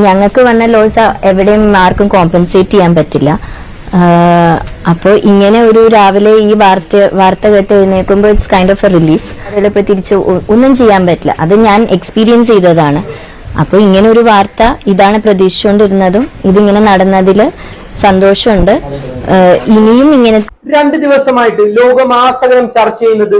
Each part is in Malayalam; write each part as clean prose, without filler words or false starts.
ഞങ്ങൾക്ക് വന്ന ലോസ് എവിടെയും ആർക്കും കോമ്പൻസേറ്റ് ചെയ്യാൻ പറ്റില്ല. അപ്പോൾ ഇങ്ങനെ ഒരു രാവിലെ ഈ വാർത്ത കേട്ട് എഴുന്നേൽക്കുമ്പോൾ it's kind of A relief. അതിലിപ്പോൾ തിരിച്ച് ഒന്നും ചെയ്യാൻ പറ്റില്ല, അത് ഞാൻ എക്സ്പീരിയൻസ് ചെയ്തതാണ്. അപ്പോൾ ഇങ്ങനെ ഒരു വാർത്ത ഇതാണ് പ്രതീക്ഷിച്ചുകൊണ്ടിരുന്നതും ഇതിങ്ങനെ നടന്നതിൽ സന്തോഷമുണ്ട്. ഇനിയും ഇങ്ങനെ 2 ദിവസമായിട്ട് ലോകമാസകലം ചർച്ച ചെയ്യുന്നത്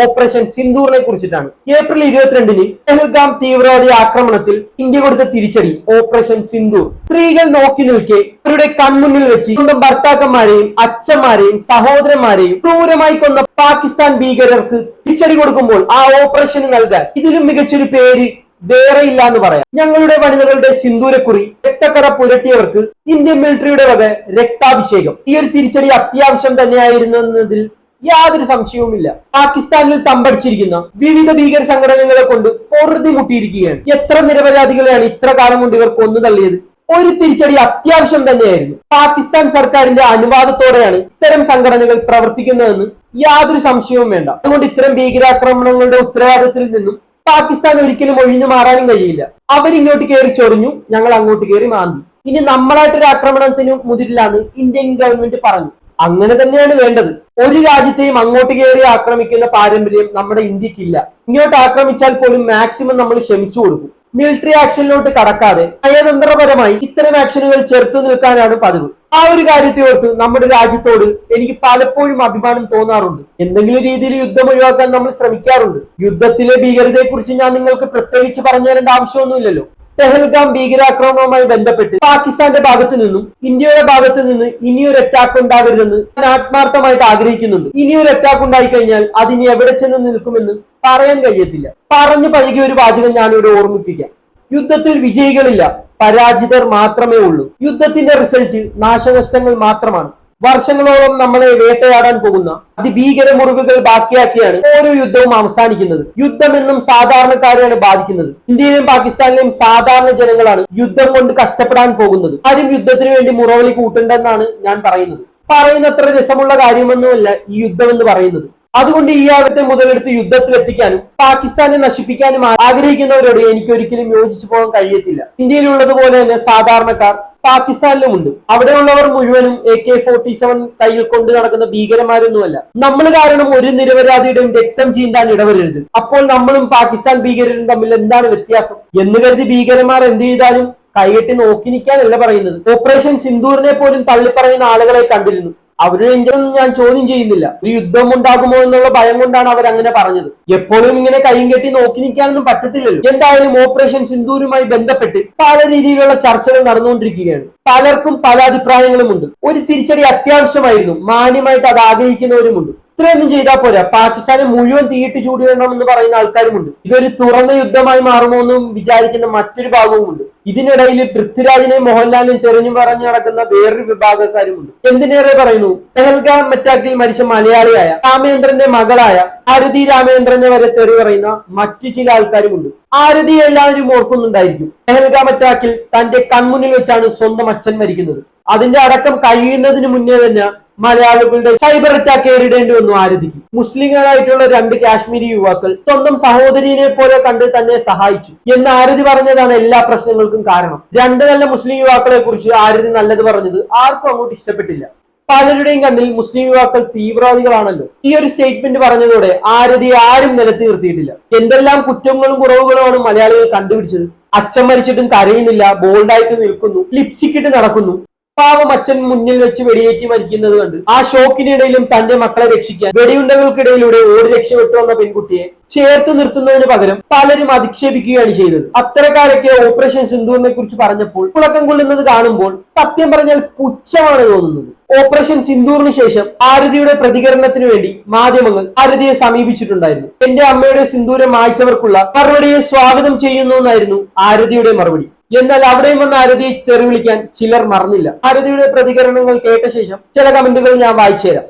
ഓപ്പറേഷൻ സിന്ദൂറിനെ കുറിച്ചിട്ടാണ്. ഏപ്രിൽ 22-ന് പെഹൽഗാം തീവ്രവാദി ആക്രമണത്തിൽ ഇന്ത്യ കൊടുത്ത തിരിച്ചടി ഓപ്പറേഷൻ സിന്ദൂർ. സ്ത്രീകൾ നോക്കി നിൽക്കെ അവരുടെ കൺമുന്നിൽ വെച്ച് സ്വന്തം ഭർത്താക്കന്മാരെയും അച്ഛന്മാരെയും സഹോദരന്മാരെയും ക്രൂരമായി കൊന്ന പാകിസ്ഥാൻ ഭീകരർക്ക് തിരിച്ചടി കൊടുക്കുമ്പോൾ ആ ഓപ്പറേഷന് നൽകാൻ ഇതിലും മികച്ചൊരു പേര് വേറെ ഇല്ല എന്ന് പറയാം. ഞങ്ങളുടെ വനിതകളുടെ സിന്ദൂരക്കുറി രക്തക്കറ പുരട്ടിയവർക്ക് ഇന്ത്യൻ മിലിറ്ററിയുടെ വക രക്താഭിഷേകം. ഈ ഒരു തിരിച്ചടി അത്യാവശ്യം തന്നെയായിരുന്നു എന്നതിൽ യാതൊരു സംശയവുമില്ല. പാകിസ്ഥാനിൽ തമ്പടിച്ചിരിക്കുന്ന വിവിധ ഭീകര സംഘടനകളെ കൊണ്ട് പൊറുതി മുട്ടിയിരിക്കുകയാണ്. എത്ര നിരപരാധികളെയാണ് ഇത്ര കാലം കൊണ്ട് ഇവർ കൊന്നു തള്ളിയത്? ഒരു തിരിച്ചടി അത്യാവശ്യം തന്നെയായിരുന്നു. പാകിസ്ഥാൻ സർക്കാരിന്റെ അനുവാദത്തോടെയാണ് ഇത്തരം സംഘടനകൾ പ്രവർത്തിക്കുന്നതെന്ന് യാതൊരു സംശയവും വേണ്ട. അതുകൊണ്ട് ഇത്തരം ഭീകരാക്രമണങ്ങളുടെ ഉത്തരവാദിത്തത്തിൽ നിന്നും പാകിസ്ഥാൻ ഒരിക്കലും ഒഴിഞ്ഞു മാറാനും കഴിയില്ല. അവരിങ്ങോട്ട് കയറി ചൊറിഞ്ഞു, ഞങ്ങൾ അങ്ങോട്ട് കയറി മാന്തി. ഇനി നമ്മളായിട്ടൊരു ആക്രമണത്തിന് മുതിരില്ലാന്ന് ഇന്ത്യൻ ഗവൺമെന്റ് പറഞ്ഞു. അങ്ങനെ തന്നെയാണ് വേണ്ടത്. ഒരു രാജ്യത്തെയും അങ്ങോട്ട് കയറി ആക്രമിക്കുന്ന പാരമ്പര്യം നമ്മുടെ ഇന്ത്യക്കില്ല. ഇങ്ങോട്ട് ആക്രമിച്ചാൽ പോലും മാക്സിമം നമ്മൾ ക്ഷമിച്ചു കൊടുക്കും. മിലിറ്ററി ആക്ഷനിലോട്ട് കടക്കാതെ നയതന്ത്രപരമായി ഇത്തരം ആക്ഷനുകൾ ചെറുത്തു നിൽക്കാനാണ് പതിവ്. ആ ഒരു കാര്യത്തെ ഓർത്ത് നമ്മുടെ രാജ്യത്തോട് എനിക്ക് പലപ്പോഴും അഭിമാനം തോന്നാറുണ്ട്. എന്തെങ്കിലും രീതിയിൽ യുദ്ധം ഒഴിവാക്കാൻ നമ്മൾ ശ്രമിക്കാറുണ്ട്. യുദ്ധത്തിലെ ഭീകരതയെ കുറിച്ച് ഞാൻ നിങ്ങൾക്ക് പ്രത്യേകിച്ച് പറഞ്ഞു തരേണ്ട ആവശ്യമൊന്നുമില്ലല്ലോ. പെഹൽഗാം ഭീകരാക്രമണവുമായി ബന്ധപ്പെട്ട് പാകിസ്ഥാന്റെ ഭാഗത്തു നിന്നും ഇന്ത്യയുടെ ഭാഗത്തു നിന്ന് ഇനിയൊരു അറ്റാക്ക് ഉണ്ടാകരുതെന്ന് ഞാൻ ആത്മാർത്ഥമായിട്ട് ആഗ്രഹിക്കുന്നുണ്ട്. ഇനിയൊരു അറ്റാക്ക് ഉണ്ടായി കഴിഞ്ഞാൽ അതിനി എവിടെ ചെന്ന് നിൽക്കുമെന്ന് പറയാൻ കഴിയത്തില്ല. പറഞ്ഞു പഴകിയ ഒരു വാചകം ഞാനിവിടെ ഓർമ്മിപ്പിക്കാം. യുദ്ധത്തിൽ വിജയികളില്ല, പരാജിതർ മാത്രമേ ഉള്ളൂ. യുദ്ധത്തിന്റെ റിസൾട്ട് നാശനഷ്ടങ്ങൾ മാത്രമാണ്. വർഷങ്ങളോളം നമ്മളെ വേട്ടയാടാൻ പോകുന്ന അതിഭീകര മുറിവുകൾ ബാക്കിയാക്കിയാണ് ഓരോ യുദ്ധവും അവസാനിക്കുന്നത്. യുദ്ധമെന്നും സാധാരണക്കാരെയാണ് ബാധിക്കുന്നത്. ഇന്ത്യയിലെയും പാകിസ്ഥാനിലെയും സാധാരണ ജനങ്ങളാണ് യുദ്ധം കൊണ്ട് കഷ്ടപ്പെടാൻ പോകുന്നത്. ആരും യുദ്ധത്തിന് വേണ്ടി മുറവിളി കൂട്ടണ്ടെന്നാണ് ഞാൻ പറയുന്നത്. പറയുന്നത്ര രസമുള്ള കാര്യമൊന്നുമല്ല ഈ യുദ്ധം എന്ന് പറയുന്നത്. അതുകൊണ്ട് ഈ ആവത്തെ മുതലെടുത്ത് യുദ്ധത്തിലെത്തിക്കാനും പാകിസ്ഥാനെ നശിപ്പിക്കാനും ആഗ്രഹിക്കുന്നവരോട് എനിക്ക് ഒരിക്കലും യോജിച്ചു പോകാൻ കഴിയത്തില്ല. ഇന്ത്യയിലുള്ളതുപോലെ തന്നെ സാധാരണക്കാർ പാകിസ്ഥാനിലുമുണ്ട്. അവിടെയുള്ളവർ മുഴുവനും AK-47 കയ്യിൽ കൊണ്ട് നടക്കുന്ന ഭീകരന്മാരൊന്നുമല്ല. നമ്മൾ കാരണം ഒരു നിരപരാധിയുടെയും രക്തം ചീന്താൻ ഇടവരരുത്. അപ്പോൾ നമ്മളും പാകിസ്ഥാൻ ഭീകരരും തമ്മിൽ എന്താണ് വ്യത്യാസം എന്ന് കരുതി ഭീകരന്മാർ എന്ത് ചെയ്താലും കൈകെട്ടി നോക്കി നിൽക്കാനല്ല പറയുന്നത്. ഓപ്പറേഷൻ സിന്ദൂറിനെ പോലും തള്ളിപ്പറയുന്ന ആളുകളെ കണ്ടിരുന്നു. അവരുടെ എങ്കിലും ഞാൻ ചോദ്യം ചെയ്യുന്നില്ല. ഒരു യുദ്ധം ഉണ്ടാകുമോ എന്നുള്ള ഭയം കൊണ്ടാണ് അവർ അങ്ങനെ പറഞ്ഞത്. എപ്പോഴും ഇങ്ങനെ കൈയും കെട്ടി നോക്കി നിൽക്കാനൊന്നും പറ്റത്തില്ലല്ലോ. എന്തായാലും ഓപ്പറേഷൻ സിന്ദൂരുമായി ബന്ധപ്പെട്ട് പല രീതിയിലുള്ള ചർച്ചകൾ നടന്നുകൊണ്ടിരിക്കുകയാണ്. പലർക്കും പല അഭിപ്രായങ്ങളുമുണ്ട്. ഒരു തിരിച്ചടി അത്യാവശ്യമായിരുന്നു, മാന്യമായിട്ട് അത് ആഗ്രഹിക്കുന്നവരുമുണ്ട്. ഇത്രയൊന്നും ചെയ്താൽ പോരാ, പാകിസ്ഥാനെ മുഴുവൻ തീയിട്ട് ചൂടിടണമെന്ന് പറയുന്ന ആൾക്കാരുമുണ്ട്. ഇതൊരു തുറന്ന യുദ്ധമായി മാറുമോ എന്നും വിചാരിക്കുന്ന മറ്റൊരു ഭാഗവുമുണ്ട്. ഇതിനിടയിൽ പൃഥ്വിരാജിനെയും മോഹൻലാലിനെയും തെരഞ്ഞു പറഞ്ഞു നടക്കുന്ന വേറൊരു വിഭാഗക്കാരുമുണ്ട്. എന്തിനേറെ പറയുന്നു, പെഹൽഗാം അറ്റാക്കിൽ മരിച്ച മലയാളിയായ രാമേന്ദ്രന്റെ മകളായ ആരതി രാമേന്ദ്രനെ വരെ തെറി പറയുന്ന മറ്റു ചില ആൾക്കാരുമുണ്ട്. ആരതി എല്ലാവരും ഓർക്കുന്നുണ്ടായിരിക്കും. പെഹൽഗാം അറ്റാക്കിൽ തന്റെ കൺമുന്നിൽ വെച്ചാണ് സ്വന്തം അച്ഛൻ മരിക്കുന്നത്. അതിന്റെ അടക്കം കഴിയുന്നതിന് മുന്നേ തന്നെ മലയാളികളുടെ സൈബർ അറ്റാക്ക് നേരിടേണ്ടി വന്നു ആരതിക്ക്. മുസ്ലിങ്ങളായിട്ടുള്ള 2 കാശ്മീരി യുവാക്കൾ സ്വന്തം സഹോദരിയെ പോലെ കണ്ട് തന്നെ സഹായിച്ചു എന്ന് ആരതി പറഞ്ഞതാണ് എല്ലാ പ്രശ്നങ്ങൾക്കും കാരണം. 2 നല്ല മുസ്ലിം യുവാക്കളെ കുറിച്ച് ആരതി നല്ലത് പറഞ്ഞത് ആർക്കും അങ്ങോട്ട് ഇഷ്ടപ്പെട്ടില്ല. പലരുടെയും കണ്ണിൽ മുസ്ലിം യുവാക്കൾ തീവ്രവാദികളാണല്ലോ. ഈ ഒരു സ്റ്റേറ്റ്മെന്റ് പറഞ്ഞതോടെ ആരതിയെ ആരും നിലത്തി നിർത്തിയിട്ടില്ല. എന്തെല്ലാം കുറ്റങ്ങളും കുറവുകളുമാണ് മലയാളികൾ കണ്ടുപിടിച്ചത്. അച്ഛൻ മരിച്ചിട്ടും കരയുന്നില്ല, ബോൾഡായിട്ട് നിൽക്കുന്നു, ലിപ്സ്റ്റിക് ഇട്ട് നടക്കുന്നു. പാവം അച്ഛൻ മുന്നിൽ വെച്ച് വെടിയേറ്റി മരിക്കുന്നത് കണ്ട് ആ ഷോക്കിനിടയിലും തന്റെ മക്കളെ രക്ഷിക്കാൻ വെടിയുണ്ടകൾക്കിടയിലൂടെ ഓടി രക്ഷപ്പെട്ടു വന്ന പെൺകുട്ടിയെ ചേർത്ത് നിർത്തുന്നതിന് പകരം പലരും അധിക്ഷേപിക്കുകയാണ് ചെയ്തത്. അത്തരക്കാരൊക്കെ ഓപ്പറേഷൻ സിന്ദൂറിനെ കുറിച്ച് പറഞ്ഞപ്പോൾ പുളക്കം കൊള്ളുന്നത് കാണുമ്പോൾ സത്യം പറഞ്ഞാൽ പുച്ഛമാണ് തോന്നുന്നത്. ഓപ്പറേഷൻ സിന്ദൂറിന് ശേഷം ആരതിയുടെ പ്രതികരണത്തിന് വേണ്ടി മാധ്യമങ്ങൾ ആരതിയെ സമീപിച്ചിട്ടുണ്ടായിരുന്നു. എന്റെ അമ്മയുടെ സിന്ദൂരം മായ്ച്ചവർക്കുള്ള മറുപടിയെ സ്വാഗതം ചെയ്യുന്നു എന്നായിരുന്നു ആരതിയുടെ മറുപടി. എന്നാൽ അവിടെയും വന്ന് ആരതിയെ തെറി വിളിക്കാൻ ചിലർ മറന്നില്ല. ആരതിയുടെ പ്രതികരണങ്ങൾ കേട്ട ശേഷം ചില കമന്റുകൾ ഞാൻ വായിച്ചു തരാം.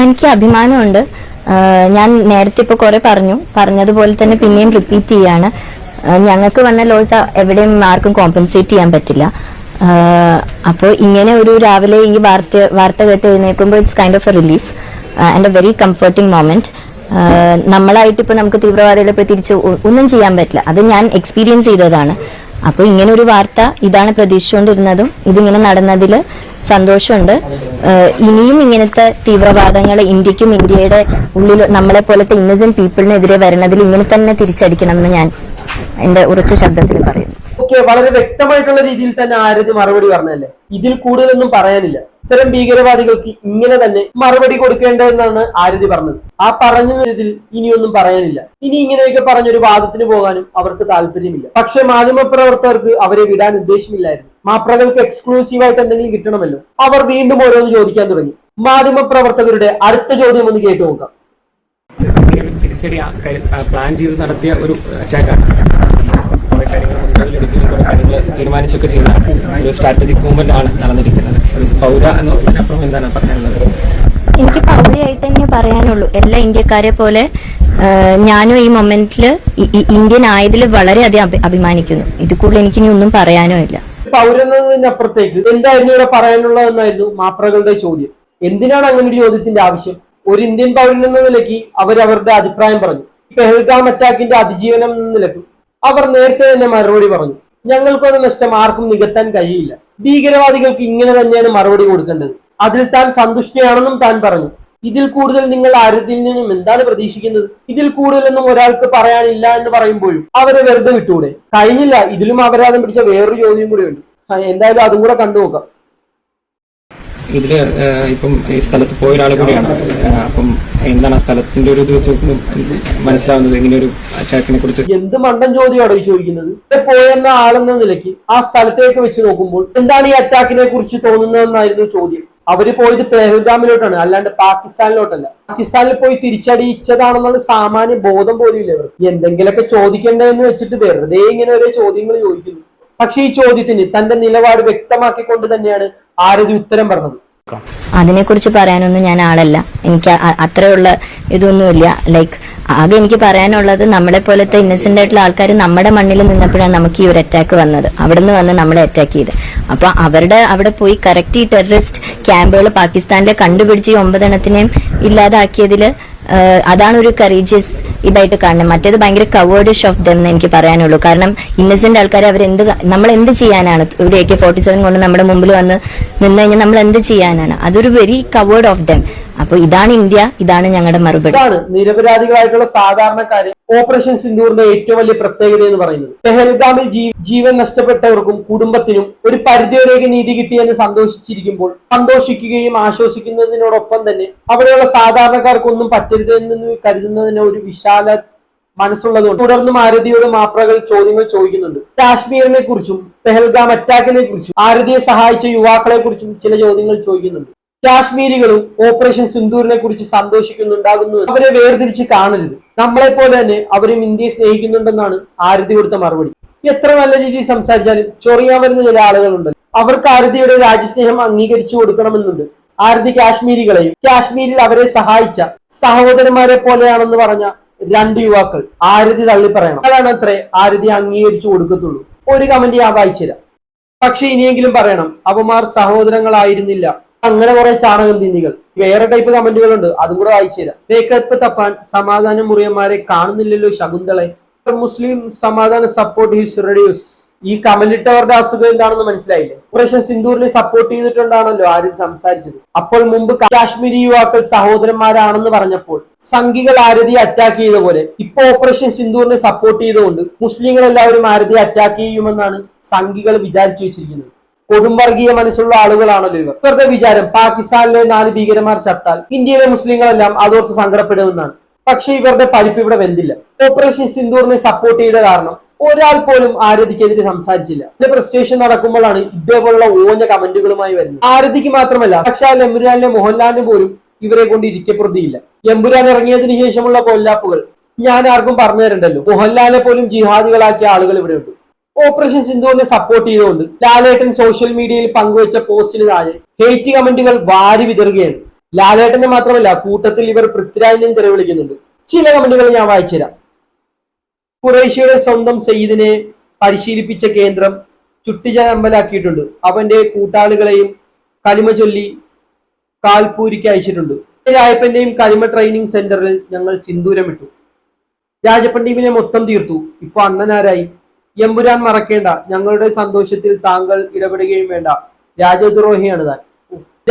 എനിക്ക് അഭിമാനമുണ്ട്. ഞാൻ നേരത്തെ ഇപ്പൊ കുറെ പറഞ്ഞതുപോലെ തന്നെ പിന്നെയും റിപ്പീറ്റ് ചെയ്യാണ്. ഞങ്ങൾക്ക് വന്ന ലോസ് എവിടെയും ആർക്കും കോമ്പൻസേറ്റ് ചെയ്യാൻ പറ്റില്ല. അപ്പോൾ ഇങ്ങനെ ഒരു രാവിലെ ഈ വാർത്ത കേട്ട് എഴുന്നേൽക്കുമ്പോൾ it's kind of A relief and A very comforting moment. നമ്മളായിട്ട് ഇപ്പൊ നമുക്ക് തീവ്രവാദികളെ തിരിച്ച് ഒന്നും ചെയ്യാൻ പറ്റില്ല, അത് ഞാൻ എക്സ്പീരിയൻസ് ചെയ്തതാണ്. അപ്പോൾ ഇങ്ങനെ ഒരു വാർത്ത ഇതാണ് പ്രതീക്ഷിച്ചുകൊണ്ടിരുന്നതും ഇതിങ്ങനെ നടന്നതിൽ സന്തോഷമുണ്ട്. ഇനിയും ഇങ്ങനത്തെ തീവ്രവാദങ്ങൾ ഇന്ത്യക്കും ഇന്ത്യയുടെ ഉള്ളിൽ നമ്മളെ പോലത്തെ ഇന്നസെന്റ് പീപ്പിളിനെതിരെ വരുന്നതിൽ ഇങ്ങനെ തന്നെ തിരിച്ചടിക്കണം എന്ന് ഞാൻ എന്റെ ഉറച്ച ശബ്ദത്തിൽ പറയുന്നു. ഓക്കെ, വളരെ വ്യക്തമായിട്ടുള്ള രീതിയിൽ തന്നെ ആരതി മറുപടി പറഞ്ഞല്ലേ. ഇതിൽ കൂടുതലൊന്നും പറയാനില്ല. ഇത്തരം ഭീകരവാദികൾക്ക് ഇങ്ങനെ തന്നെ മറുപടി കൊടുക്കേണ്ടതെന്നാണ് ആരതി പറഞ്ഞത്. ആ പറഞ്ഞതിൽ ഇനിയൊന്നും പറയാനില്ല. ഇനി ഇങ്ങനെയൊക്കെ പറഞ്ഞൊരു വാദത്തിന് പോകാനും അവർക്ക് താല്പര്യമില്ല. പക്ഷെ മാധ്യമപ്രവർത്തകർക്ക് അവരെ വിടാൻ ഉദ്ദേശമില്ലായിരുന്നു. മാപ്രകൾക്ക് എക്സ്ക്ലൂസീവായിട്ട് എന്തെങ്കിലും കിട്ടണമല്ലോ. അവർ വീണ്ടും ഓരോന്ന് ചോദിക്കാൻ തുടങ്ങി. മാധ്യമപ്രവർത്തകരുടെ അടുത്ത ചോദ്യം ഒന്ന് കേട്ടു നോക്കാം. തിരിച്ചടി പ്ലാൻ ചെയ്ത് നടത്തിയ ഒരു അറ്റാക്കാണ്. കുറെ കാര്യങ്ങൾ മുൻകരുതലെടുക്കുകയും കുറെ കാര്യങ്ങൾ തീരുമാനിച്ചൊക്കെ ചെയ്യുന്ന ഒരു സ്ട്രാറ്റജിക് മൂവ്മെന്റ് ആണ് നടന്നിരിക്കുന്നത്. ഒരു പൗര എന്ന് പറഞ്ഞപ്പുറം എന്താണ് പറയാനുള്ളത്? എനിക്ക് പൗരയായിട്ട് തന്നെ പറയാനുള്ളൂ. എല്ലാ ഇന്ത്യക്കാരെ പോലെ ഞാനും ഈ മൊമെന്റിൽ ഇന്ത്യൻ ആയതിൽ വളരെയധികം അഭിമാനിക്കുന്നു. ഇത് കൂടുതൽ എനിക്കിനി ഒന്നും പറയാനോ ഇല്ല. പൗരന്നതിനപ്പുറത്തേക്ക് എന്തായിരുന്നു ഇവിടെ പറയാനുള്ളതെന്നായിരുന്നു മാപ്രകളുടെ ചോദ്യം. എന്തിനാണ് അങ്ങനെ ഒരു ചോദ്യത്തിന്റെ ആവശ്യം? ഒരു ഇന്ത്യൻ പൗരൻ എന്ന നിലയ്ക്ക് അവരവരുടെ അഭിപ്രായം പറഞ്ഞു. പെഹൽഗാം അറ്റാക്കിന്റെ അതിജീവനം എന്ന നിലയ്ക്ക് അവർ നേരത്തെ തന്നെ മറുപടി പറഞ്ഞു. ഞങ്ങൾക്കൊന്നും നഷ്ടം ആർക്കും നികത്താൻ കഴിയില്ല. ഭീകരവാദികൾക്ക് ഇങ്ങനെ തന്നെയാണ് മറുപടി കൊടുക്കേണ്ടത്. അതിൽ താൻ സന്തുഷ്ടയാണെന്നും താൻ പറഞ്ഞു. ഇതിൽ കൂടുതൽ നിങ്ങൾ ആരതിൽ നിന്നും എന്താണ് പ്രതീക്ഷിക്കുന്നത്? ഇതിൽ കൂടുതലൊന്നും ഒരാൾക്ക് പറയാനില്ല എന്ന് പറയുമ്പോഴും അവരെ വെറുതെ വിട്ടുകൂടെ? കഴിഞ്ഞില്ല, ഇതിലും അപരാധം പിടിച്ച വേറൊരു ചോദ്യം കൂടെ ഉണ്ട്. എന്തായാലും അതും കൂടെ കണ്ടു നോക്കാം. ഇതില് ഇപ്പം ഈ സ്ഥലത്ത് പോയ ഒരാൾ കൂടിയാണ്. അപ്പം എന്താണ് ആ സ്ഥലത്തിന്റെ ഒരു ഇത് മനസ്സിലാവുന്നത് ഇങ്ങനെ ഒരു അറ്റാക്കിനെ കുറിച്ച്? എന്ത് മണ്ടൻ ചോദ്യമാണോ ഈ ചോദിക്കുന്നത്? പോയെന്ന ആളെന്ന നിലയ്ക്ക് ആ സ്ഥലത്തേക്ക് വെച്ച് നോക്കുമ്പോൾ എന്താണ് ഈ അറ്റാക്കിനെ കുറിച്ച് തോന്നുന്നതെന്നായിരുന്നു ചോദ്യം. അവര് പോയത് പെഹൽഗാമിലോട്ടാണ്, അല്ലാണ്ട് പാകിസ്ഥാനിലോട്ടല്ല. പാകിസ്ഥാനിൽ പോയി തിരിച്ചടിച്ചതാണെന്നുള്ള സാമാന്യ ബോധം പോലും ഇല്ല ഇവർക്ക്. എന്തെങ്കിലുമൊക്കെ ചോദിക്കേണ്ടതെന്ന് വെച്ചിട്ട് വെറുതെ ഇങ്ങനെ ഓരോ ചോദ്യങ്ങൾ ചോദിക്കുന്നു. പക്ഷെ ഈ ചോദ്യത്തിന് തന്റെ നിലപാട് വ്യക്തമാക്കിക്കൊണ്ട് തന്നെയാണ് ആരതി ഉത്തരം പറഞ്ഞത്. അതിനെക്കുറിച്ച് പറയാനൊന്നും ഞാൻ ആളല്ല. എനിക്ക് അത്രയുള്ള ഇതൊന്നുമില്ല. ലൈക്ക് ആകെ എനിക്ക് പറയാനുള്ളത് നമ്മളെ പോലത്തെ ഇന്നസെന്റ് ആയിട്ടുള്ള ആൾക്കാർ നമ്മുടെ മണ്ണിൽ നിന്നപ്പോഴാണ് നമുക്ക് ഈ ഒരു അറ്റാക്ക് വന്നത്. അവിടെ നിന്ന് വന്ന് നമ്മളെ അറ്റാക്ക് ചെയ്ത്. അപ്പൊ അവിടെ പോയി കറക്റ്റ് ഈ ടെററിസ്റ്റ് ക്യാമ്പുകൾ പാകിസ്ഥാനിലെ കണ്ടുപിടിച്ച് ഈ 9 എണ്ണത്തിനെയും ഇല്ലാതാക്കിയതില് അതാണ് ഒരു കറേജിയസ് ഇതായിട്ട് കാണുന്നത്. മറ്റേത് ഭയങ്കര കവേർഡിഷ് ഓഫ് ദം എന്ന് എനിക്ക് പറയാനുള്ളൂ. കാരണം ഇന്നസെന്റ് ആൾക്കാരെ നമ്മൾ എന്ത് ചെയ്യാനാണ്? ഒരു AK-47 കൊണ്ട് നമ്മുടെ മുമ്പിൽ വന്ന് നിന്ന് കഴിഞ്ഞാൽ നമ്മൾ എന്ത് ചെയ്യാനാണ്? അതൊരു വെരി കവേർഡ് ഓഫ് ദം. അപ്പൊ ഇതാണ് ഇന്ത്യ, ഇതാണ് ഞങ്ങളുടെ മറുപടി. ഇതാണ് നിരപരാധികളായിട്ടുള്ള സാധാരണക്കാരെ ഓപ്പറേഷൻ സിന്ദൂറിന്റെ ഏറ്റവും വലിയ പ്രത്യേകത എന്ന് പറയുന്നത്. പെഹൽഗാമിൽ ജീവൻ നഷ്ടപ്പെട്ടവർക്കും കുടുംബത്തിനും ഒരു പരിധിവരെയൊക്കെ നീതി കിട്ടിയെന്ന് സന്തോഷിക്കുകയും ആശ്വസിക്കുന്നതിനോടൊപ്പം തന്നെ അവിടെയുള്ള സാധാരണക്കാർക്കൊന്നും പറ്റരുതെന്ന് കരുതുന്നതിന് ഒരു വിശാല മനസ്സുള്ളതുകൊണ്ട് തുടർന്നും ആരതിയോട് മാപ്രകൾ ചോദ്യങ്ങൾ ചോദിക്കുന്നുണ്ട്. കാശ്മീരിനെ കുറിച്ചും പെഹൽഗാം അറ്റാക്കിനെ കുറിച്ചും ആരതിയെ സഹായിച്ച യുവാക്കളെ കുറിച്ചും ചില ചോദ്യങ്ങൾ ചോദിക്കുന്നുണ്ട്. കാശ്മീരികളും ഓപ്പറേഷൻ സിന്ദൂറിനെ കുറിച്ച് സന്തോഷിക്കുന്നുണ്ടാകുന്നു. അവരെ വേർതിരിച്ച് കാണരുത്. നമ്മളെ പോലെ തന്നെ അവരും ഇന്ത്യയെ സ്നേഹിക്കുന്നുണ്ടെന്നാണ് ആരതി കൊടുത്ത മറുപടി. എത്ര നല്ല രീതിയിൽ സംസാരിച്ചാലും ചൊറിയാൻ വരുന്ന ചില ആളുകളുണ്ട്. അവർക്ക് ആരതിയുടെ രാജ്യസ്നേഹം അംഗീകരിച്ചു കൊടുക്കണമെന്നുണ്ട്. ആരതി കാശ്മീരികളെയും കാശ്മീരിൽ അവരെ സഹായിച്ച സഹോദരന്മാരെ പോലെയാണെന്ന് പറഞ്ഞ 2 യുവാക്കൾ ആരതി തള്ളി പറയണം. അതാണ് അത്രേ ആരതി അംഗീകരിച്ചു കൊടുക്കത്തുള്ളൂ. ഒരു കമന്റ് ഞാൻ വായിച്ചുതരാം. പക്ഷെ ഇനിയെങ്കിലും പറയണം, അവമാർ സഹോദരങ്ങളായിരുന്നില്ല. അങ്ങനെ കുറെ ചാണകം തിന്നികൾ. വേറെ ടൈപ്പ് കമന്റുകളുണ്ട്, അതും കൂടെ വായിച്ചു തരാം. മേക്കപ്പ് തപ്പാൻ സമാധാന മുറിയന്മാരെ കാണുന്നില്ലല്ലോ ശകുന്തളെ. മുസ്ലിം സമാധാന സപ്പോർട്ട് ഹിസ് റെഡ്യൂസ്. ഈ കമന്റ് ഇട്ടവരുടെ അസുഖം എന്താണെന്ന് മനസ്സിലായില്ലേ? ഓപ്പറേഷൻ സിന്ദൂറിനെ സപ്പോർട്ട് ചെയ്തിട്ടുണ്ടാണല്ലോ ആരും സംസാരിച്ചത്. അപ്പോൾ മുമ്പ് കാശ്മീരി യുവാക്കൾ സഹോദരന്മാരാണെന്ന് പറഞ്ഞപ്പോൾ സംഘികൾ ആരതിയെ അറ്റാക്ക് ചെയ്ത പോലെ ഇപ്പൊ ഓപ്പറേഷൻ സിന്ദൂറിനെ സപ്പോർട്ട് ചെയ്തുകൊണ്ട് മുസ്ലിങ്ങൾ എല്ലാവരും ആരതിയെ അറ്റാക്ക് ചെയ്യുമെന്നാണ് സംഘികൾ വിചാരിച്ചു വെച്ചിരിക്കുന്നത്. കൊടുംവർഗീയ മനസ്സുള്ള ആളുകളാണല്ലോ ഇവർ. ഇവരുടെ വിചാരം പാകിസ്ഥാനിലെ 4 ഭീകരന്മാർ ചത്താൽ ഇന്ത്യയിലെ മുസ്ലിങ്ങളെല്ലാം അതോർത്ത് സങ്കടപ്പെടുമെന്നാണ്. പക്ഷെ ഇവരുടെ പരിപ്പ് ഇവിടെ വെന്തില്ല. ഓപ്പറേഷൻ സിന്ദൂറിനെ സപ്പോർട്ട് ചെയ്ത കാരണം ഒരാൾ പോലും ആരതിക്കെതിരെ സംസാരിച്ചില്ല. ഇതിന്റെ പ്രസ്റ്റേഷൻ നടക്കുമ്പോഴാണ് ഇതേപോലുള്ള ഓഞ്ഞ കമന്റുകളുമായി വരുന്നത്. ആരതിക്ക് മാത്രമല്ല, പക്ഷെ എമ്പുരാനിലെ മോഹൻലാലിന് പോലും ഇവരെ കൊണ്ട് ഇരിക്കപ്രതിയില്ല. എമ്പുരാൻ ഇറങ്ങിയതിനു ശേഷമുള്ള കൊല്ലാപ്പുകൾ ഞാൻ ആർക്കും പറഞ്ഞു തരണ്ടല്ലോ. മോഹൻലാലിനെ പോലും ജിഹാദികളാക്കിയ ആളുകൾ ഇവിടെ ഉണ്ട്. ഓപ്പറേഷൻ സിന്ദൂറിനെ സപ്പോർട്ട് ചെയ്തുകൊണ്ട് ലാലേട്ടൻ സോഷ്യൽ മീഡിയയിൽ പങ്കുവച്ച പോസ്റ്റിന് താഴെ ഹെയ്റ്റ് കമന്റുകൾ വാരി വിതറുകയാണ്. ലാലേട്ടനെ മാത്രമല്ല, കൂട്ടത്തിൽ ഇവർ പൃഥ്വിരാജിനെയും തെറിവിളിക്കുന്നുണ്ട്. ചില കമന്റുകൾ ഞാൻ വായിച്ചുതരാം. ഖുറൈഷിയുടെ സ്വന്തം സയ്യിദിനെ പരിശീലിപ്പിച്ച കേന്ദ്രം ചുട്ടിച്ചമ്പലാക്കിയിട്ടുണ്ട്. അവന്റെ കൂട്ടാളികളെയും കലിമ ചൊല്ലി കാൽപൂരിക്ക് അയച്ചിട്ടുണ്ട്. രാജപ്പന്റെയും കലിമ ട്രെയിനിങ് സെന്ററിൽ ഞങ്ങൾ സിന്ദൂരമിട്ടു. രാജപ്പൻ ടീമിനെ മൊത്തം തീർത്തു. ഇപ്പൊ അണ്ണനാരായി? എമ്പുരാൻ മറക്കേണ്ട, ഞങ്ങളുടെ സന്തോഷത്തിൽ താങ്കൾ ഇടപെടുകയും വേണ്ട, രാജ്യദ്രോഹിയാണ് താൻ.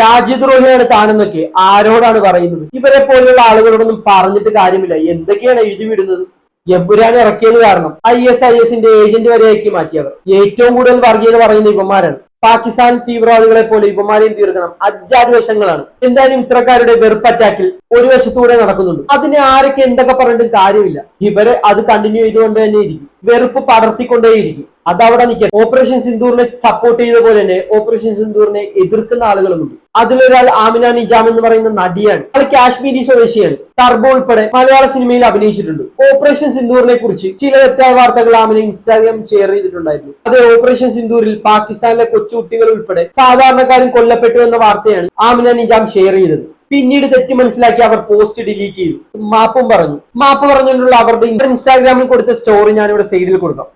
രാജ്യദ്രോഹിയാണ് താനെന്നൊക്കെ ആരോടാണ് പറയുന്നത്? ഇവരെ പോലെയുള്ള ആളുകളോടൊന്നും പറഞ്ഞിട്ട് കാര്യമില്ല. എന്തൊക്കെയാണ് എഴുതി വിടുന്നത്? എമ്പുരാൻ ഇറക്കിയത് കാരണം ISISന്റെ ഏജന്റ് വരെയാക്കി മാറ്റിയവർ. ഏറ്റവും കൂടുതൽ വർഗീയത പറയുന്ന ഇവന്മാരാണ്. പാകിസ്ഥാൻ തീവ്രവാദികളെ പോലെ ഇവന്മാരെയും തീർക്കണം. അജാതി വശങ്ങളാണ്. എന്തായാലും ഇത്തരക്കാരുടെ വെറുപ്പ് അറ്റാക്കിൽ ഒരു വശത്തൂടെ നടക്കുന്നുണ്ട്. അതിനെ ആരൊക്കെ എന്തൊക്കെ പറഞ്ഞിട്ടും കാര്യമില്ല. ഇവര് അത് കണ്ടിന്യൂ ചെയ്തുകൊണ്ട് തന്നെ ഇരിക്കും. വെറുപ്പ് പടർത്തിക്കൊണ്ടേയിരിക്കും. അതവിടെ നിൽക്കാം. ഓപ്പറേഷൻ സിന്ദൂറിനെ സപ്പോർട്ട് ചെയ്ത പോലെ തന്നെ ഓപ്പറേഷൻ സിന്ദൂറിനെ എതിർക്കുന്ന ആളുകളുമുണ്ട്. അതിലൊരാൾ ആമിന നിജാം എന്ന് പറയുന്ന നടിയാണ്. അവൾ കാശ്മീരി സ്വദേശിയാണ്. ടർബോ ഉൾപ്പെടെ മലയാള സിനിമയിൽ അഭിനയിച്ചിട്ടുണ്ട്. ഓപ്പറേഷൻ സിന്ദൂറിനെ കുറിച്ച് ചില തെറ്റായ വാർത്തകൾ ആമിന ഇൻസ്റ്റാഗ്രാം ഷെയർ ചെയ്തിട്ടുണ്ടായിരുന്നു. അത് ഓപ്പറേഷൻ സിന്ദൂറിൽ പാകിസ്ഥാനിലെ കൊച്ചുകുട്ടികൾ ഉൾപ്പെടെ സാധാരണക്കാരും കൊല്ലപ്പെട്ടു എന്ന വാർത്തയാണ് ആമിന നിജാം ഷെയർ ചെയ്തത്. പിന്നീട് തെറ്റ് മനസ്സിലാക്കി അവർ പോസ്റ്റ് ഡിലീറ്റ് ചെയ്തു. മാപ്പും പറഞ്ഞു. മാപ്പ് പറഞ്ഞുകൊണ്ടുള്ള അവരുടെ ഇൻസ്റ്റാഗ്രാമിൽ കൊടുത്ത സ്റ്റോറി ഞാനിവിടെ സൈഡിൽ കൊടുക്കാം.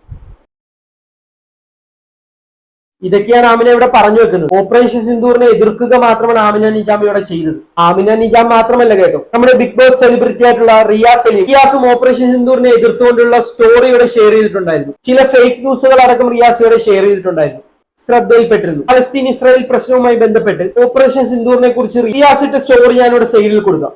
ഇതൊക്കെയാണ് ആമിന ഇവിടെ പറഞ്ഞു വെക്കുന്നത്. ഓപ്പറേഷൻ സിന്ദൂറിനെ എതിർക്കുക മാത്രമാണ് ആമിന നിജാം ഇവിടെ ചെയ്തത്. ആമിന നിജാം മാത്രമല്ല കേട്ടോ, നമ്മുടെ ബിഗ് ബോസ് സെലിബ്രിറ്റി ആയിട്ടുള്ള റിയാസും ഓപ്പറേഷൻ സിന്ദൂറിനെ എതിർത്തുകൊണ്ടുള്ള സ്റ്റോറി ഇവിടെ ഷെയർ ചെയ്തിട്ടുണ്ടായിരുന്നു. ചില ഫേക്ക് ന്യൂസുകൾ അടക്കം റിയാസ് ഇവിടെ ഷെയർ ചെയ്തിട്ടുണ്ടായിരുന്നു. ശ്രദ്ധയിൽപ്പെട്ടിരുന്നു. പലസ്തീൻ ഇസ്രായേൽ പ്രശ്നവുമായി ബന്ധപ്പെട്ട് ഓപ്പറേഷൻ സിന്ദൂറിനെ കുറിച്ച് റിയാസ് ഇട്ട സ്റ്റോറി ഞാനിവിടെ സൈഡിൽ കൊടുക്കാം.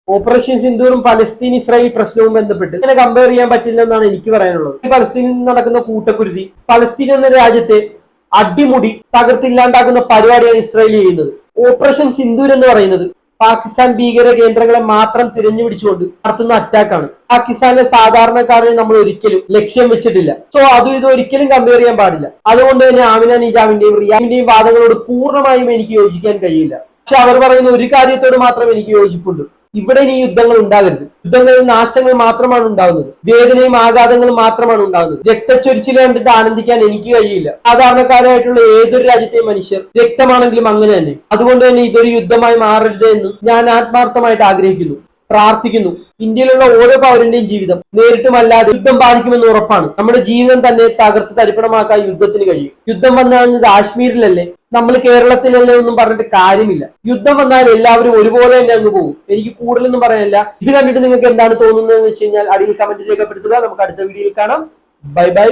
ഓപ്പറേഷൻ സിന്ദൂറും പലസ്തീൻ ഇസ്രായേൽ പ്രശ്നവും ബന്ധപ്പെട്ട് ഇങ്ങനെ കമ്പയർ ചെയ്യാൻ പറ്റില്ല എന്നാണ് എനിക്ക് പറയാനുള്ളത്. പലസ്തീനിൽ നടക്കുന്ന കൂട്ടക്കുരുതി, പലസ്തീൻ എന്ന രാജ്യത്തെ അടിമുടി തകർത്തില്ലാണ്ടാക്കുന്ന പരിപാടിയാണ് ഇസ്രായേൽ ചെയ്യുന്നത്. ഓപ്പറേഷൻ സിന്ദൂർ എന്ന് പറയുന്നത് പാകിസ്ഥാൻ ഭീകര കേന്ദ്രങ്ങളെ മാത്രം തിരഞ്ഞുപിടിച്ചുകൊണ്ട് നടത്തുന്ന അറ്റാക്കാണ്. പാകിസ്ഥാനിലെ സാധാരണക്കാരനെ നമ്മൾ ഒരിക്കലും ലക്ഷ്യം വെച്ചിട്ടില്ല. സോ അതും ഇത് ഒരിക്കലും കമ്പയർ ചെയ്യാൻ പാടില്ല. അതുകൊണ്ട് തന്നെ ആമിന നിജാമിന്റെയും റിയാമിന്റെയും വാദങ്ങളോട് പൂർണ്ണമായും എനിക്ക് യോജിക്കാൻ കഴിയില്ല. പക്ഷെ അവർ പറയുന്ന ഒരു കാര്യത്തോട് മാത്രം എനിക്ക് യോജിപ്പുണ്ട്. ഇവിടെ ഇനി യുദ്ധങ്ങൾ ഉണ്ടാകരുത്. യുദ്ധങ്ങളിൽ നാശങ്ങൾ മാത്രമാണ് ഉണ്ടാകുന്നത്. വേദനയും ആഘാതങ്ങളും മാത്രമാണ് ഉണ്ടാകുന്നത്. രക്തച്ചൊരിച്ചിൽ കണ്ടിട്ട് ആനന്ദിക്കാൻ എനിക്ക് കഴിയില്ല. സാധാരണക്കാരായിട്ടുള്ള ഏതൊരു രാജ്യത്തെയും മനുഷ്യർ രക്തമാണെങ്കിലും അങ്ങനെ തന്നെ. അതുകൊണ്ട് തന്നെ ഇതൊരു യുദ്ധമായി മാറരുത് എന്ന് ഞാൻ ആത്മാർത്ഥമായിട്ട് ആഗ്രഹിക്കുന്നു, പ്രാർത്ഥിക്കുന്നു. ഇന്ത്യയിലുള്ള ഓരോ പൗരന്റെയും ജീവിതം നേരിട്ടും അല്ലാതെ യുദ്ധം ബാധിക്കുമെന്ന് ഉറപ്പാണ്. നമ്മുടെ ജീവിതം തന്നെ തകർത്ത് തരിപ്പണമാക്കാൻ യുദ്ധത്തിന് കഴിയും. യുദ്ധം വന്നാൽ കാശ്മീരിലല്ലേ, നമ്മൾ കേരളത്തിലല്ലേ ഒന്നും പറഞ്ഞിട്ട് കാര്യമില്ല. യുദ്ധം വന്നാൽ എല്ലാവരും ഒരുപോലെ തന്നെ അങ്ങ് പോകും. എനിക്ക് കൂടുതലൊന്നും പറയാനില്ല. ഇത് കണ്ടിട്ട് നിങ്ങൾക്ക് എന്താണ് തോന്നുന്നത് എന്ന് വെച്ച് കഴിഞ്ഞാൽ അടിയിൽ കമന്റ് രേഖപ്പെടുത്തുക. നമുക്ക് അടുത്ത വീഡിയോയിൽ കാണാം. Bye bye.